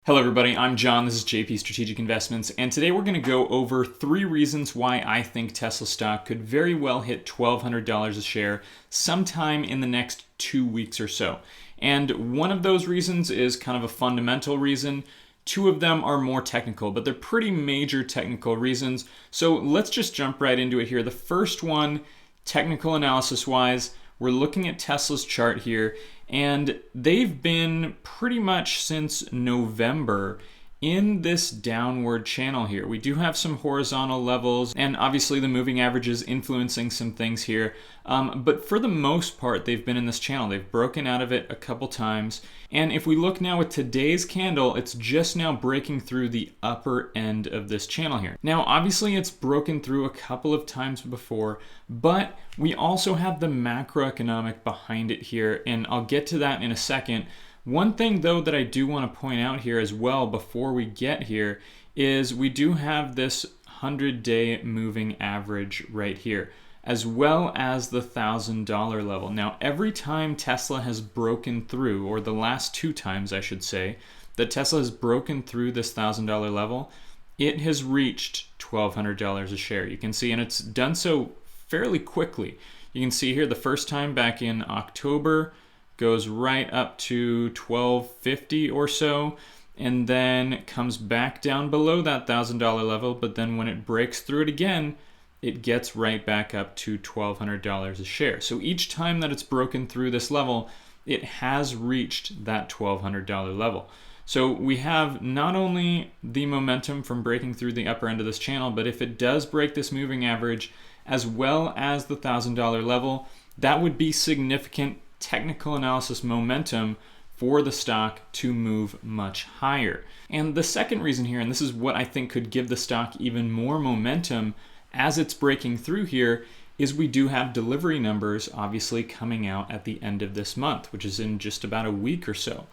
Hello everybody, I'm John, this is JP Strategic Investments, and today we're going to go over 3 reasons why I think Tesla stock could very well hit $1,200 a share sometime in the next 2 weeks or so. And one of those reasons is kind of a fundamental reason. 2 of them are more technical, but they're pretty major technical reasons. So let's just jump right into it here. The first one, technical analysis wise, we're looking at Tesla's chart here, and they've been pretty much since November in this downward channel here. We do have some horizontal levels, and obviously the moving average is influencing some things here. But for the most part, they've been in this channel. They've broken out of it a couple times. And if we look now at today's candle, it's just now breaking through the upper end of this channel here. Now, obviously it's broken through a couple of times before, but we also have the macroeconomic behind it here, and I'll get to that in a second. One thing though that I do want to point out here as well before we get here is we do have this 100-day moving average right here, as well as the $1,000 level. Now, every time Tesla has broken through, or the last 2 times I should say, that Tesla has broken through this $1,000 level, it has reached $1,200 a share. You can see, and it's done so fairly quickly. You can see here the first time back in October, goes right up to $1,250 or so, and then comes back down below that $1,000 level, but then when it breaks through it again, it gets right back up to $1,200 a share. So each time that it's broken through this level, it has reached that $1,200 level. So we have not only the momentum from breaking through the upper end of this channel, but if it does break this moving average, as well as the $1,000 level, that would be significant technical analysis momentum for the stock to move much higher. And the second reason here, and this is what I think could give the stock even more momentum as it's breaking through here, is we do have delivery numbers obviously coming out at the end of this month, which is in just about a week or so.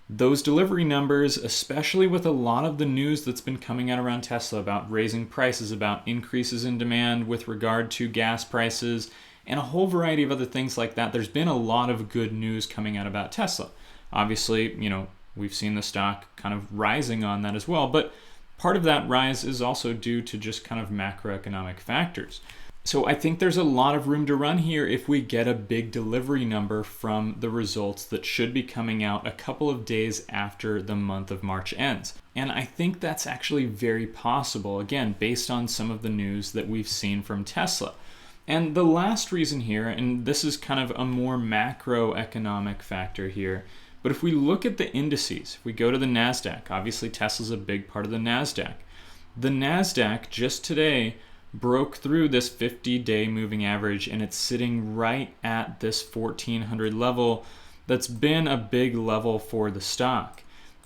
Those delivery numbers, especially with a lot of the news that's been coming out around Tesla about raising prices, about increases in demand with regard to gas prices, and a whole variety of other things like that, there's been a lot of good news coming out about Tesla. Obviously, we've seen the stock kind of rising on that as well, but part of that rise is also due to just kind of macroeconomic factors. So I think there's a lot of room to run here if we get a big delivery number from the results that should be coming out a couple of days after the month of March ends. And I think that's actually very possible, again, based on some of the news that we've seen from Tesla. And the last reason here, and this is kind of a more macroeconomic factor here, but if we look at the indices, if we go to the NASDAQ, obviously Tesla's a big part of the NASDAQ. The NASDAQ just today broke through this 50-day moving average, and it's sitting right at this 1,400 level. That's been a big level for the stock.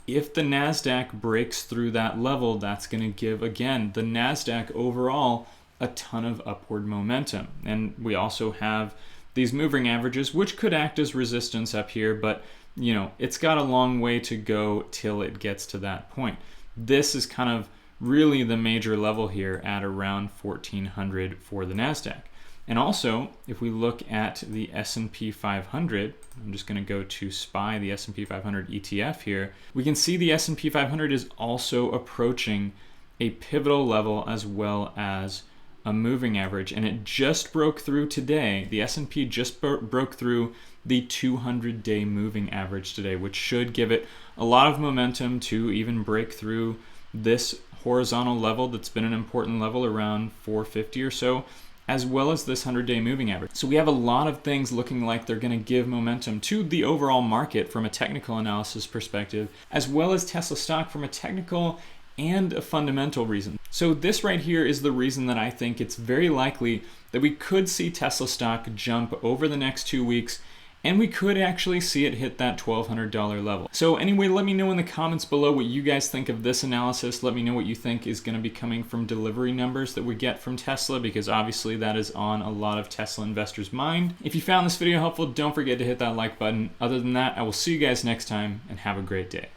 If the NASDAQ breaks through that level, that's going to give, again, the NASDAQ overall a ton of upward momentum. And we also have these moving averages, which could act as resistance up here, but it's got a long way to go till it gets to that point. This is kind of really the major level here at around 1,400 for the NASDAQ. And also, if we look at the S&P 500, I'm just going to go to SPY, the S&P 500 ETF here, we can see the S&P 500 is also approaching a pivotal level as well as a moving average, and it just broke through today. The S&P just broke through the 200-day moving average today, which should give it a lot of momentum to even break through this horizontal level that's been an important level around 450 or so, as well as this 100-day moving average. So we have a lot of things looking like they're going to give momentum to the overall market from a technical analysis perspective, as well as Tesla stock from a technical and a fundamental reason. So this right here is the reason that I think it's very likely that we could see Tesla stock jump over the next 2 weeks, and we could actually see it hit that $1,200 level. So anyway, let me know in the comments below what you guys think of this analysis. Let me know what you think is going to be coming from delivery numbers that we get from Tesla, because obviously that is on a lot of Tesla investors' mind. If you found this video helpful, don't forget to hit that like button. Other than that, I will see you guys next time, and have a great day.